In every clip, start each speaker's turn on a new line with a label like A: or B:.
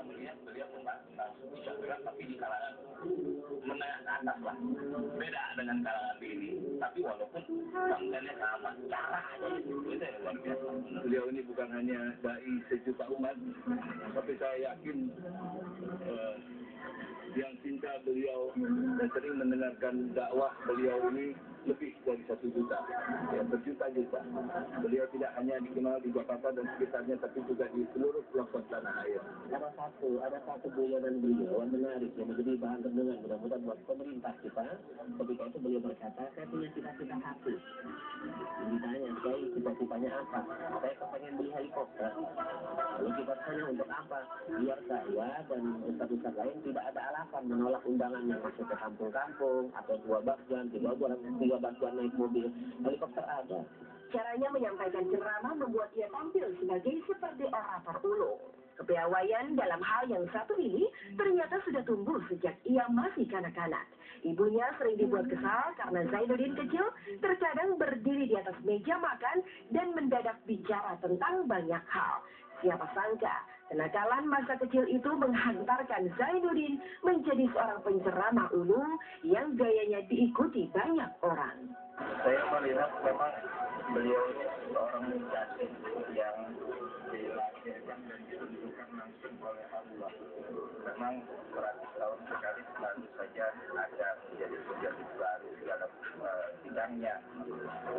A: pernah melihat beliau bisa gerak tapi di kalangan menengah ke atas lah. Beda dengan kalangan ini. Tapi walaupun kontennya sama, caranya itu yang luar biasa.
B: Beliau ini bukan hanya dai sejuta umat, tapi saya yakin yang cinta beliau dan sering mendengarkan dakwah beliau ini lebih dari 1 juta, ya, berjuta-juta. Beliau tidak hanya dikenal di Jakarta dan sekitarnya, tapi juga di seluruh pelosok tanah air.
C: Ada satu guyonan beliau yang menarik, yang menjadi bahan renungan mudah-mudahan buat pemerintah kita. Ketika itu beliau berkata, saya punya cita-cita satu. Ditanya, saya cita-citanya apa? Saya kepengen beli helikopter. Lalu kita tanya untuk apa? Biar saya dan ustaz-ustaz lain tidak ada alasan menolak undangan yang masuk ke kampung-kampung atau 2 bakwan, 3 bakwan naik mobil. Helikopter ada.
D: Caranya menyampaikan ceramah membuat ia tampil sebagai seperti orator ulung. Kepiawaian dalam hal yang satu ini ternyata sudah tumbuh sejak ia masih kanak-kanak. Ibunya sering dibuat kesal karena Zainuddin kecil terkadang berdiri di atas meja makan dan mendadak bicara tentang banyak hal. Siapa sangka, kenakalan masa kecil itu menghantarkan Zainuddin menjadi seorang penceramah ulung yang gayanya diikuti banyak orang.
A: Saya melihat memang beliau ini seorang mujahid yang dilahirkan dan ditentukan langsung oleh Allah. Memang 100 tahun sekali selalu saja ada menjadi mujahid baru dalam bidangnya,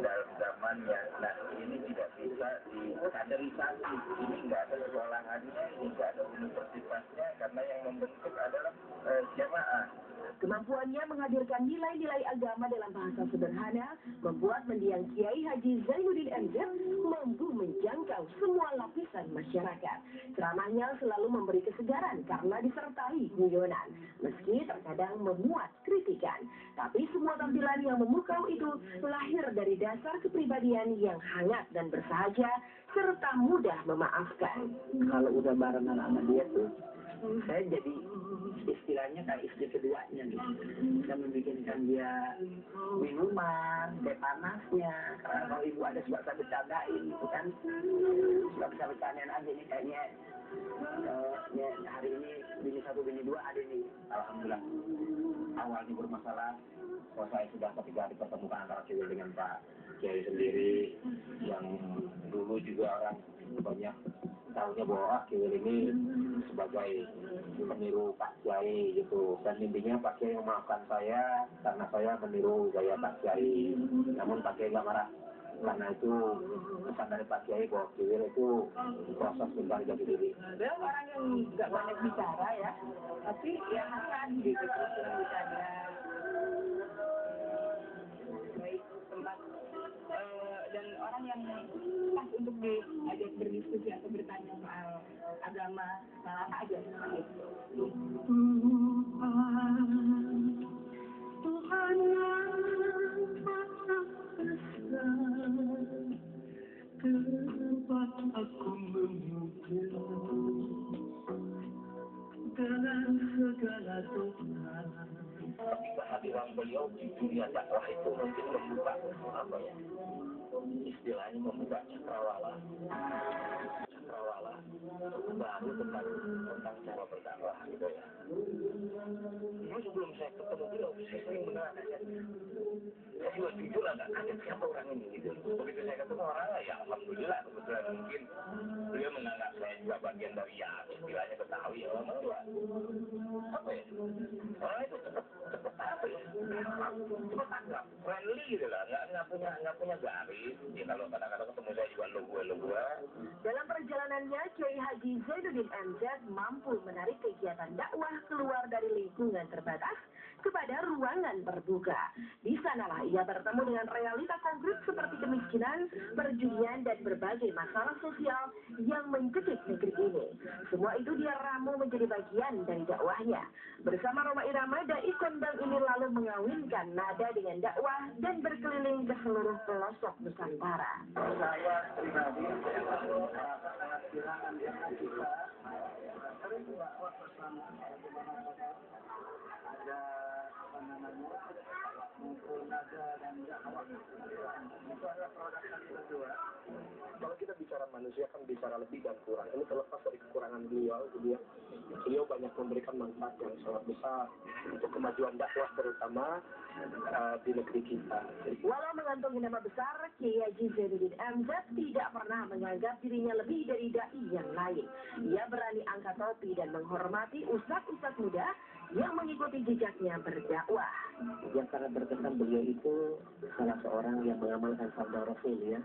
A: dalam zamannya. Nah, ini tidak bisa dikaderisasi. Ini nggak ada sekolahannya, ini nggak ada universitasnya, karena yang membentuk adalah jamaah.
D: Kemampuannya menghadirkan nilai-nilai agama dalam bahasa sederhana membuat mendiang Kiai Haji Zainuddin MZ mampu menjangkau semua lapisan masyarakat. Ceramahnya selalu memberi kesegaran karena disertai guyonan, meski terkadang memuat kritikan. Tapi semua tampilan yang memukau itu lahir dari dasar kepribadian yang hangat dan bersahaja serta mudah memaafkan.
C: Kalau udah bareng anak-anak dia tuh, saya jadi istilahnya kayak istri keduanya gitu. Saya membikinkan dia minuman, teh panasnya. Karena kalau ibu ada suka saya bercandain gitu kan, suka bisa bercandain aja nih kayaknya. Hari ini bini 1 bini 2 ada nih. Alhamdulillah. Awalnya bermasalah, saya sudah ketika dipertemukan antara cewek dengan Pak Kiai sendiri, yang dulu juga orang banyak tahunya bahwa Kiai ini sebagai meniru Pak Kiai gitu, dan intinya Pak Kiai memaafkan saya karena saya meniru gaya Pak Kiai. Namun Pak Kiai nggak marah, karena itu pesan dari Pak Kiai bahwa Kiai itu proses mencari jati diri.
D: Beliau orang yang nggak banyak bicara ya, tapi ya hangat gitu, terus bercanda. Baik tempat dan orang yang pas untuk diajak berdiskusi atau bertanya soal agama, salah aja gitu.
E: Tuhan yang maha esa, tempat aku memuja dengan segala doa.
A: Tapi kehadiran beliau di dunia dakwah itu mungkin membuka apa ya, istilahnya membuka cakrawala baru tentang cara berdakwah gitu ya. Dulu sebelum saya ketemu beliau, saya sering menanya, saya juga jujur agak kaget siapa orang ini gitu. Begitu saya ketemu orangnya, ya alhamdulillah kebetulan mungkin beliau menganggap saya juga bagian dari ya istilahnya Betawi ya, apa ya, orang itu cepet apa ya, cepet tanggap, friendly gitu lah, nggak punya garis. Ya kalau kadang-kadang ketemu saya juga lo gue.
D: Dalam perjalanannya, Kiai Haji Zainuddin MZ mampu menarik kegiatan dakwah keluar dari lingkungan terbatas kepada ruangan terbuka. Di sanalah ia bertemu dengan realita konkret seperti kemiskinan, perjudian, dan berbagai masalah sosial yang mencekik negeri ini. Semua itu dia ramu menjadi bagian dari dakwahnya. Bersama Roma Irama, dai kondang ini lalu mengawinkan nada dengan dakwah dan berkeliling ke seluruh pelosok Nusantara.
C: Saya pribadi merasa sangat kehilangan ya kita sering dakwah bersama ada apa namanya mumpul nada dan dakwah itu adalah produk kami berdua. Kalau kita bicara manusia kan bicara lebih dan kurang. Ini terlepas dari kekurangan beliau, dia
A: memberikan manfaat yang sangat besar untuk kemajuan dakwah terutama di negeri kita.
D: Walau mengantongi nama besar, Kiai Haji Zainuddin MZ tidak pernah menganggap dirinya lebih dari dai yang lain. Ia berani angkat topi dan menghormati ustadz-ustadz muda yang mengikuti jejaknya berdakwah.
C: Yang sangat berkesan beliau itu salah seorang yang mengamalkan sabda Rasul ya.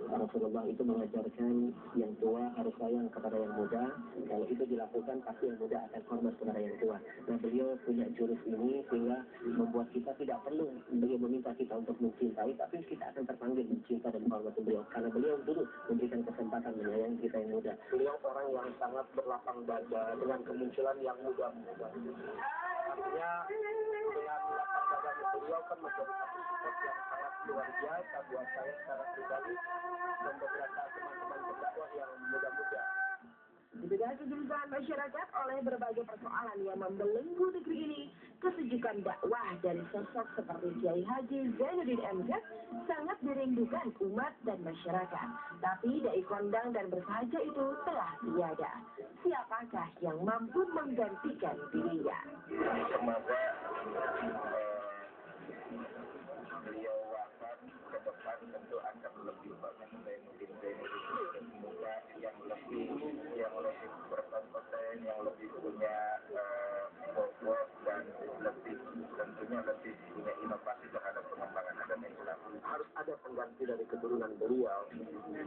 C: Rasulullah itu mengajarkan yang tua harus sayang kepada yang muda. Kalau itu dilakukan pasti yang muda akan hormat kepada yang tua. Nah beliau punya jurus ini sehingga membuat kita tidak perlu beliau meminta kita untuk mencintai, tapi kita akan terpanggil mencinta dan menghormati beliau karena beliau dulu memberikan kesempatan menyayangi kita yang muda.
A: Beliau orang yang sangat berlapang dada dengan kemunculan yang muda-muda. Artinya dengan lapang dada beliau kan menjadi satu support yang sangat luar biasa buat saya secara pribadi dan beberapa teman-teman pendakwah yang muda-muda.
D: Di tengah kegelisahan masyarakat oleh berbagai persoalan yang membelenggu negeri ini, kesejukan dakwah dari sosok seperti Kiai Haji Zainuddin MZ sangat dirindukan umat dan masyarakat. Tapi dai kondang dan bersahaja itu telah tiada. Siapakah yang mampu menggantikan dirinya?
B: Semoga beliau wafat ke depan tentu akan lebih banyak Zainuddin muda yang lebih berkompeten, yang lebih punya bobot dan tentunya lebih punya inovasi terhadap pengembangan agama Islam.
A: Harus ada pengganti dari keturunan beliau,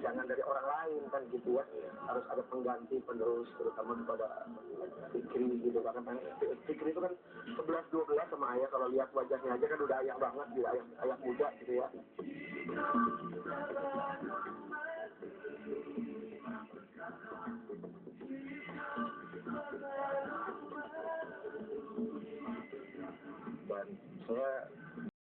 A: jangan dari orang lain kan gitu ya. Harus ada pengganti penerus terutama kepada Fikri gitu, karena Fikri itu kan 11-12 sama ayah, kalau lihat wajahnya aja kan udah ayah banget gitu, ayah muda gitu ya.
B: Dan saya